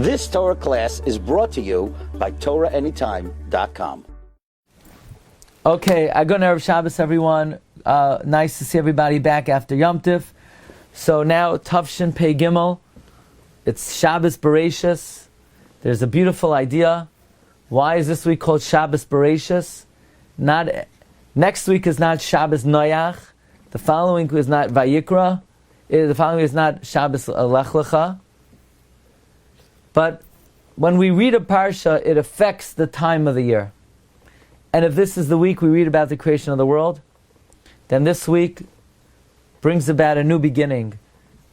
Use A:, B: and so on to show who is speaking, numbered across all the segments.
A: This Torah class is brought to you by TorahAnytime.com.
B: Okay, Agun Erev Shabbos, everyone. Nice to see everybody back after Yom Tif. So now, Tavshin Pei Gimel. It's Shabbos Bereshis. There's a beautiful idea. Why is this week called Shabbos Bereshis? Next week is not Shabbos Noach. The following week is not Vayikra. The following week is not Shabbos Lech Lecha. But when we read a Parsha, it affects the time of the year. And if this is the week we read about the creation of the world, then this week brings about a new beginning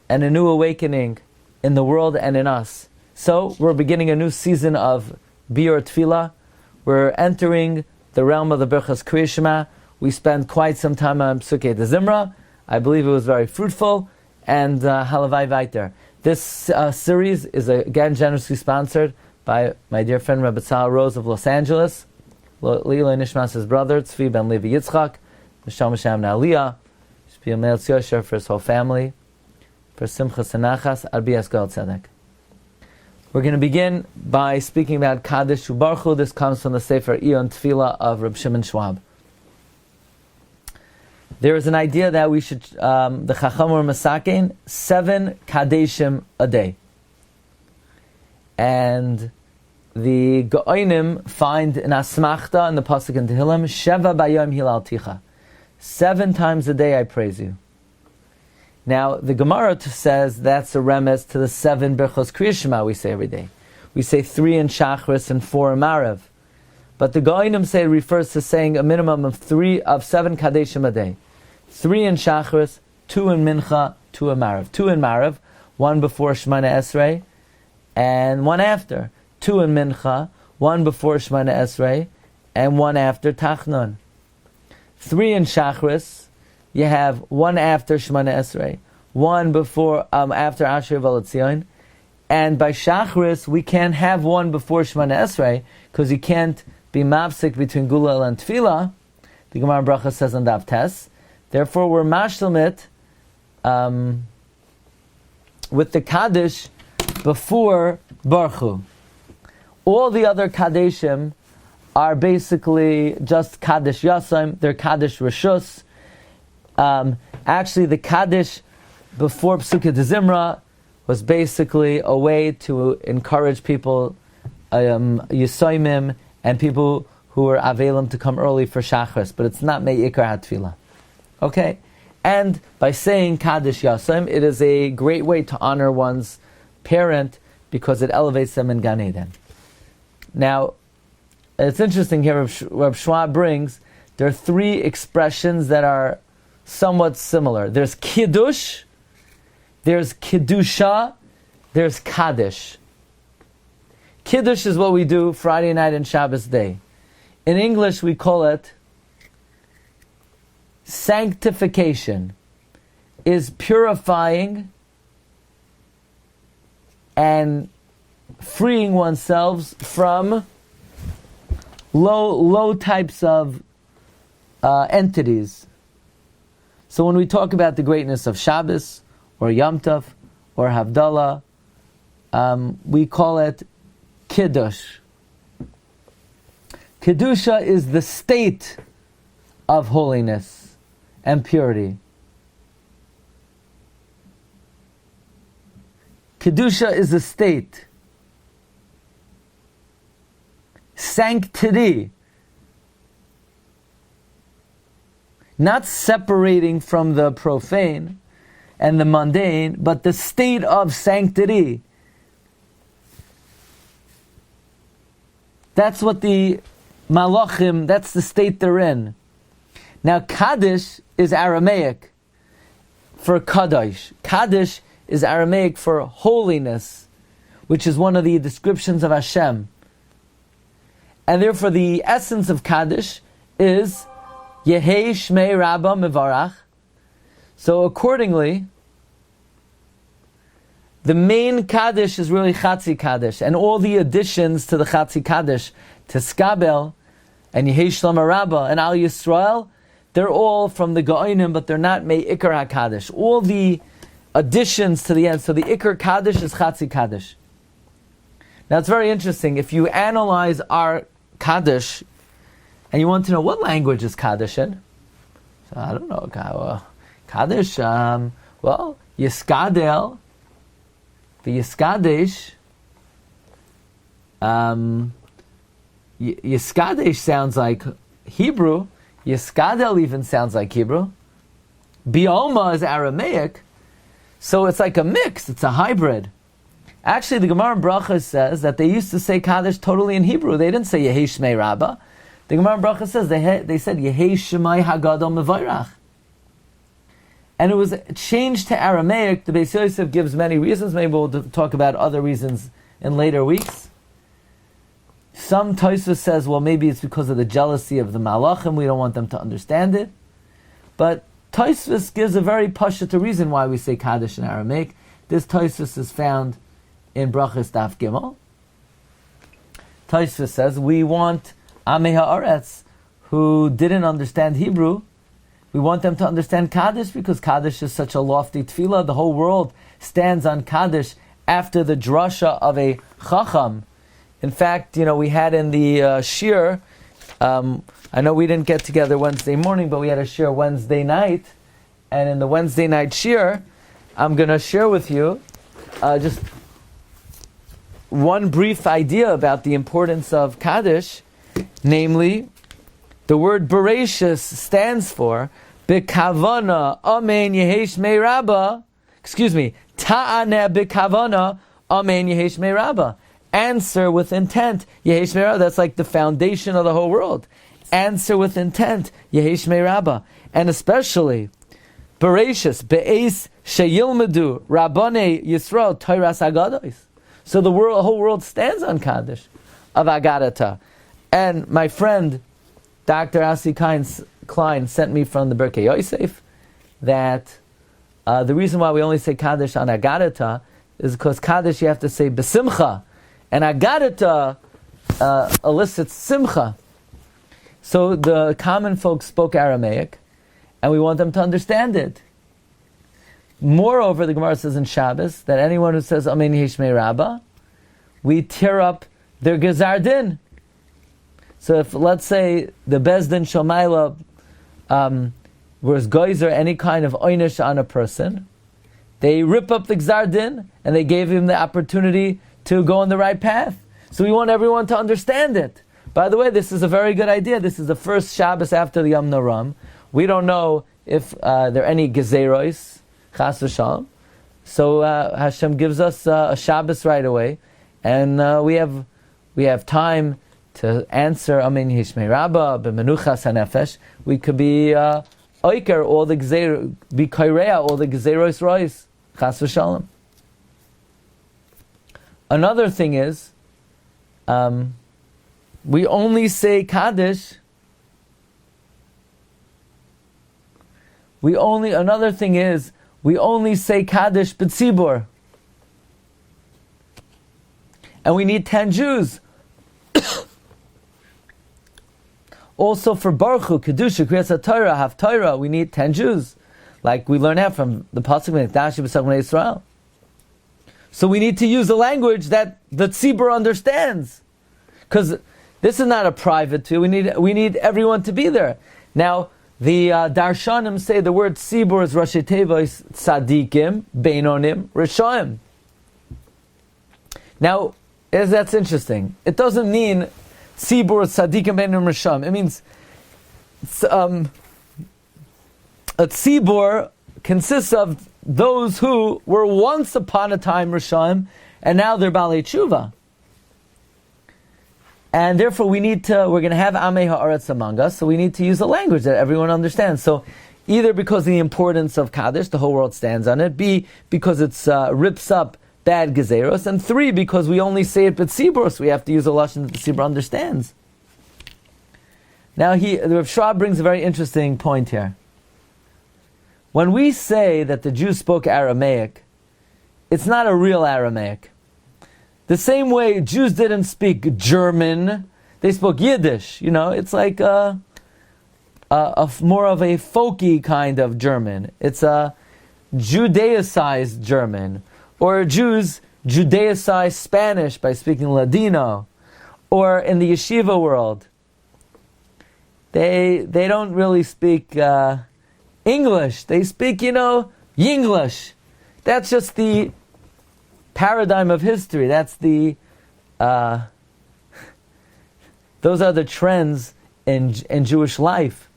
B: and a new awakening in the world and in us. So we're beginning a new season of Biur Tefilla. We're entering the realm of the Birchas Kriya Shema. We spent quite some time on Psukei de Zimra. I believe it was very fruitful. And Halavai Vaiter. This series is again generously sponsored by my dear friend Rabbi Rose of Los Angeles. Lila Nishmas' brother, Tzvi ben Levi Yitzchak, Mishal Misham Na'aliyah, Shpiyah Me'el Tziyosher for his whole family, for Simchas Sanachas, Arbias Gal Tzedek. We're going to begin by speaking about Kaddish Barchu. This comes from the Sefer Ion Tefilla of Reb Shimon Schwab. There is an idea that we should, the Chacham or Masakein, 7 Kaddishim a day. And the Go'onim find in Asmachta, in the Pasuk in Tehillim, Sheva Bayom Hilal Ticha. 7 times a day I praise you. Now, the Gemara says that's a remes to the 7 Birchos Kriya Shema we say every day. We say 3 in Shachris and 4 in Marav. But the Go'onim say it refers to saying a minimum of 7 Kaddishim a day. 3 in Shachris, 2 in Mincha, 2 in Marav. 2 in Marav, 1 before Shemana Esrei, and 1 after. 2 in Mincha, 1 before Shemana Esrei, and 1 after Tachnun. 3 in Shachris, you have 1 after Shemana Esrei, 1 before after Asher V'Latzion, and by Shachris we can't have 1 before Shemana Esrei because you can't be mafsik between Gulal and Tefilla. The Gemara Bracha says on Dav Tes. Therefore, we're mashlamit with the Kaddish before Barchu. All the other Kaddishim are basically just Kaddish Yasam, they're Kaddish Rishus. Actually, the Kaddish before Psukei de Zimra was basically a way to encourage people, Yisoimim, and people who were Avelim to come early for Shachris, but it's not Me'ikar HaTfilah. Okay? And by saying Kaddish Yasam, it is a great way to honor one's parent because it elevates them in Gan Eden. Now, it's interesting here, Reb Schwab brings, there are 3 expressions that are somewhat similar. There's Kiddush, there's Kiddusha, there's Kaddish. Kiddush is what we do Friday night and Shabbos day. In English, we call it sanctification, is purifying and freeing oneself from low types of entities. So when we talk about the greatness of Shabbos, or Yom Tov, or Havdalah, we call it Kiddush. Kedusha is the state of holiness and purity. Kedusha is a state. Sanctity. Not separating from the profane and the mundane, but the state of sanctity. That's what the Malachim, that's the state they're in. Now, Kaddish is Aramaic for Kaddish. Kaddish is Aramaic for holiness, which is one of the descriptions of Hashem. And therefore, the essence of Kaddish is Yehei Shmei Rabba Mevarach. So accordingly, the main Kaddish is really Chatzi Kaddish, and all the additions to the Chatzi Kaddish, to Skabel, and Yehei Shlomo Rabba, and Al Yisrael, they're all from the Go'onim, but they're not Me'ikar HaKaddish. All the additions to the end, so the Ikar Kaddish is Chatzi Kaddish. Now it's very interesting. If you analyze our Kaddish, and you want to know what language is Kaddish in, so I don't know, Kaddish, well, Yiskadel, the Yiskadesh, Yiskadesh sounds like Hebrew, Yiskadel even sounds like Hebrew, Bioma is Aramaic, so it's like a mix, it's a hybrid. Actually, the Gemara in Bracha says that they used to say Kaddish totally in Hebrew. They didn't say Yehei Shmei Rabbah. The Gemara in Bracha says they said Yehei Shemai Hagadol Mevayrach. And it was changed to Aramaic. The Beis Yosef gives many reasons. Maybe we'll talk about other reasons in later weeks. Some Tosfos says, well, maybe it's because of the jealousy of the Malachim. We don't want them to understand it. But Tosfos gives a very pashut reason why we say Kaddish in Aramaic. This Tosfos is found in Brachas Daf Gimel. Tosfos says, we want Amei Haaretz, who didn't understand Hebrew, we want them to understand Kaddish, because Kaddish is such a lofty tefillah. The whole world stands on Kaddish after the drasha of a chacham. In fact, we had in the Shiur, I know we didn't get together Wednesday morning, but we had a Shiur Wednesday night, and in the Wednesday night Shiur, I'm going to share with you just one brief idea about the importance of Kaddish, namely, the word Bereshis stands for B'kavana Amen Yehesh Mei Rabba. Ta'aneh B'kavana Amen Yehesh Mei Rabba. Answer with intent, Yehesh Mei Rabba. That's like the foundation of the whole world. Answer with intent, Yehesh Mei Rabba. And especially, Bereshis Be'ez Sheyilmedu Rabbane Yisrael Torahs Agados. So the whole world stands on Kaddish of Agadata. And my friend, Dr. Asi Klein sent me from the Birkei Yosef that the reason why we only say Kaddish on Agadata is because Kaddish you have to say Besimcha. And Agadata elicits Simcha. So the common folks spoke Aramaic, and we want them to understand it. Moreover, the Gemara says in Shabbos that anyone who says Amen Yehesh Mei Rabbah, we tear up their Gezar Din. So if, let's say, the Bezdin Shomayla was geyser any kind of oynish on a person, they rip up the Gzar Din, and they gave him the opportunity to go on the right path. So we want everyone to understand it. By the way, this is a very good idea. This is the first Shabbos after the Yom Noram. We don't know if there are any Gezeros, Chas v'shalom. So Hashem gives us a Shabbos right away, and we have time to answer Amen Yehesh Mei Rabbah, B'menuchas hanefesh. We could be oiker all the Gezer, be kairea all the Gezeros rois, Chas v'shalom. Another thing is, we only say Kaddish. Another thing is, we only say Kaddish b'tzibur. And we need 10 Jews. Also for Barchu, Kaddish, Kriyas Torah, Haftorah, we need 10 Jews. Like we learn out from the Pasuk, Dashi b'sach b'nei Yisrael. So we need to use a language that the tzibur understands. Because this is not a private too. We need everyone to be there. Now, the Darshanim say the word tzibur is Rashi Tevos Tzadikim, Beinonim, Rishoim. Now, that's interesting. It doesn't mean tzibur Tzadikim, Beinonim, Rishoim. It means a tzibur consists of those who were once upon a time Rishoim, and now they're Balei Tshuva. And therefore we're going to have Amei Haaretz among us, so we need to use a language that everyone understands. So either because of the importance of Kaddish, the whole world stands on it, B, because it rips up bad Gezeros, and 3, because we only say it b'tzibur, so we have to use a lashon that the tzibur understands. Now the Rav Shra brings a very interesting point here. When we say that the Jews spoke Aramaic, it's not a real Aramaic. The same way Jews didn't speak German, they spoke Yiddish. It's like a more of a folky kind of German. It's a Judaicized German. Or Jews Judaicize Spanish by speaking Ladino, or in the yeshiva world, they don't really speak English. They speak, Yinglish. That's just the paradigm of history. That's the those are the trends in Jewish life.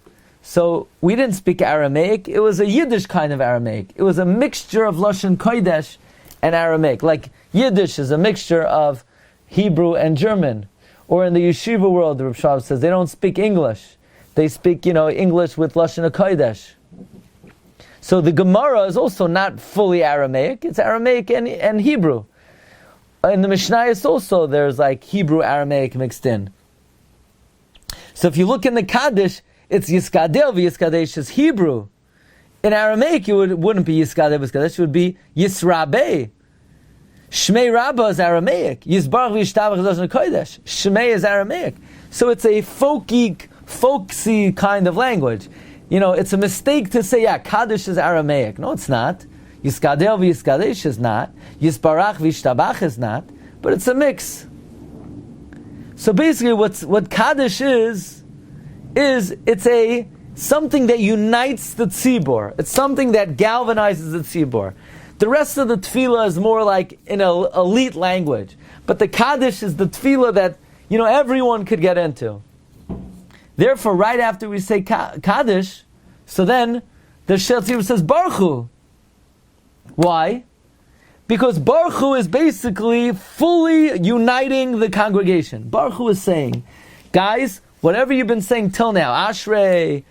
B: So we didn't speak Aramaic. It was a Yiddish kind of Aramaic. It was a mixture of Lashon Kodesh and Aramaic. Like Yiddish is a mixture of Hebrew and German. Or in the yeshiva world, the Rabbi says they don't speak English. They speak, English with Lashon Kodesh. So the Gemara is also not fully Aramaic. It's Aramaic and Hebrew. In the Mishnayos also, there's like Hebrew, Aramaic mixed in. So if you look in the Kaddish, it's Yiskadel v'Yiskadesh is Hebrew. In Aramaic, it wouldn't be Yiskadel v'Yiskadesh, it would be Yisrabe. Shmei Rabbah is Aramaic. Yisbarach v'Yishtabach is Lashon Kodesh. Shmei is Aramaic. So it's a folksy kind of language. It's a mistake to say, Kaddish is Aramaic. No, it's not. Yiskadel v'Yiskadesh is not. Yisbarach v'Yishtabach is not. But it's a mix. So basically what Kaddish is it's something that unites the tzibor. It's something that galvanizes the tzibor. The rest of the Tefilla is more like in an elite language. But the Kaddish is the Tefilla that, everyone could get into. Therefore, right after we say Kaddish, so then the Shel Tzibor says Barchu. Why? Because Barchu is basically fully uniting the congregation. Barchu is saying, guys, whatever you've been saying till now, Ashrei,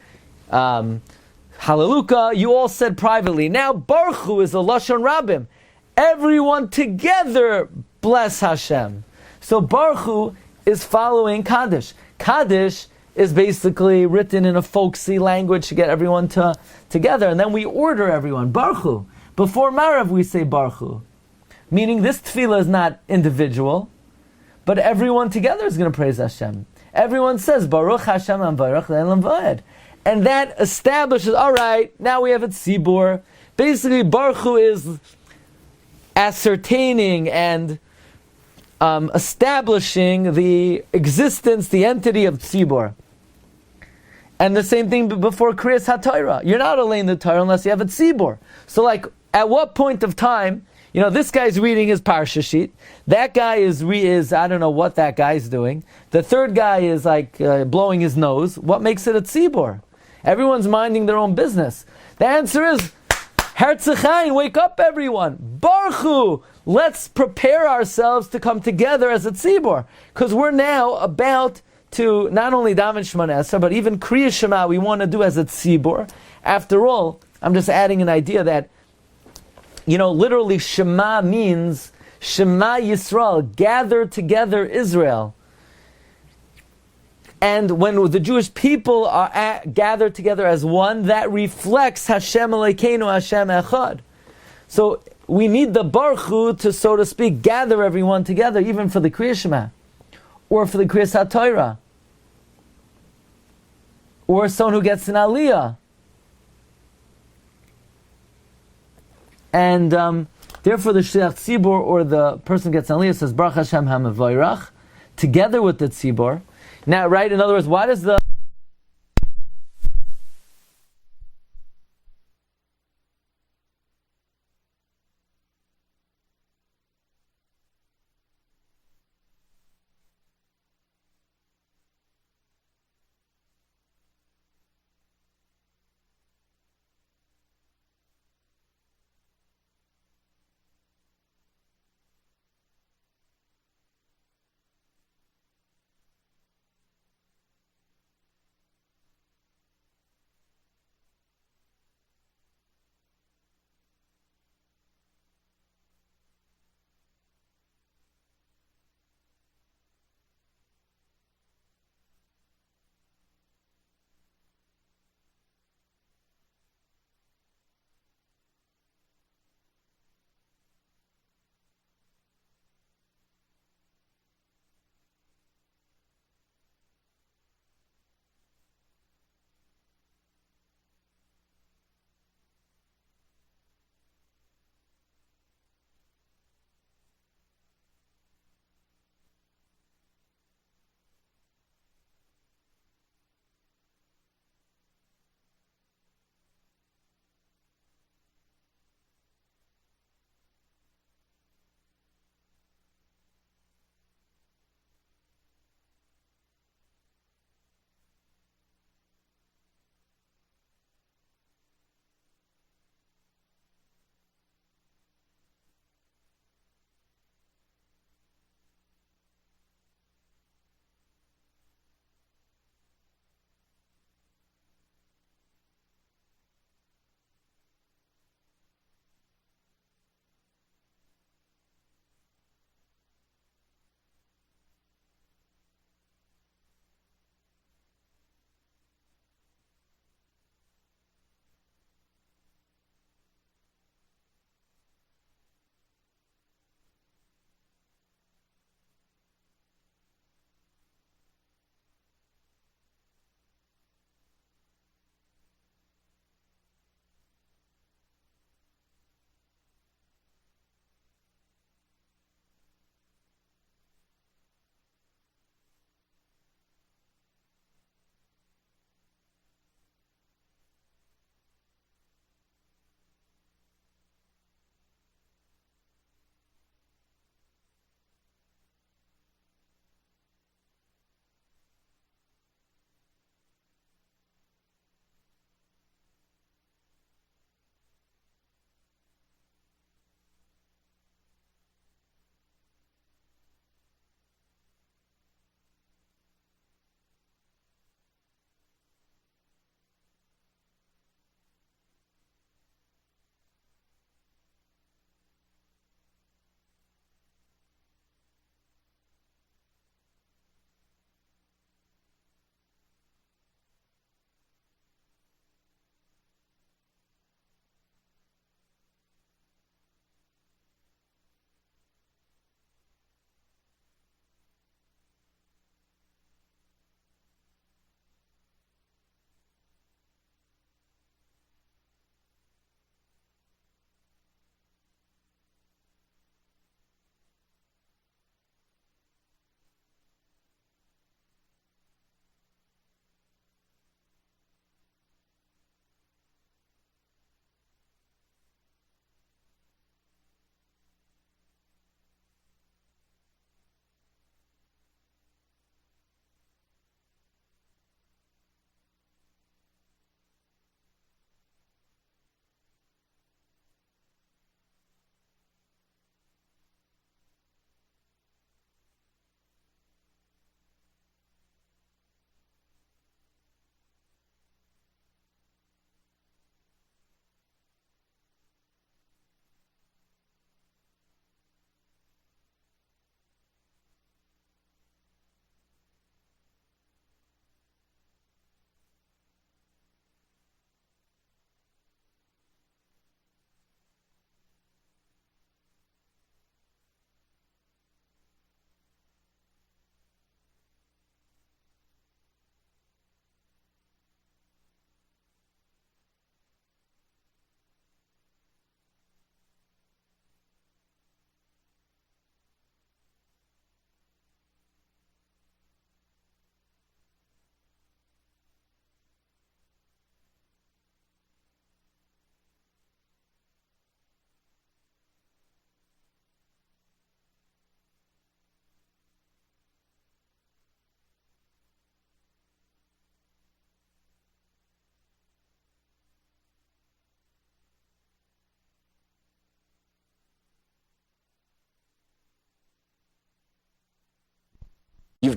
B: Hallelujah, you all said privately. Now Barchu is a Lashon Rabbim. Everyone together bless Hashem. So Barchu is following Kaddish. Kaddish is basically written in a folksy language to get everyone together. And then we order everyone, Barchu. Before Marav we say Barchu. Meaning this tefillah is not individual, but everyone together is going to praise Hashem. Everyone says, Baruch Hashem Baruch Le'elam Va'ed. And that establishes, all right, now we have a tzibur. Basically, Barchu is ascertaining and establishing the existence, the entity of tzibur. And the same thing before Kriyas HaTorah. You're not allaying the Torah unless you have a tzibur. So at what point of time, this guy's reading his Parsha sheet. That guy is I don't know what that guy's doing. The third guy is blowing his nose. What makes it a tzibur? Everyone's minding their own business. The answer is, Herzechain, wake up everyone. Barchu, let's prepare ourselves to come together as a tzibur. Because we're now about to not only daven Shemona Esrei, but even Kriya Shema we want to do as a tzibur. After all, I'm just adding an idea that, literally Shema means Shema Yisrael, gather together Israel. And when the Jewish people are gathered together as one, that reflects Hashem Elokeinu, Hashem Echad. So we need the Barchu to, so to speak, gather everyone together, even for the Kriya Shema, or for the Kriyas HaTorah, or someone who gets an Aliyah. And therefore the Shliach Tzibor, or the person who gets an Aliyah, says, Baruch Hashem HaMevayrach, together with the Tzibor. Now, right, in other words, why does the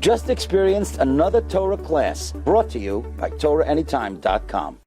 A: You've just experienced another Torah class brought to you by TorahAnytime.com.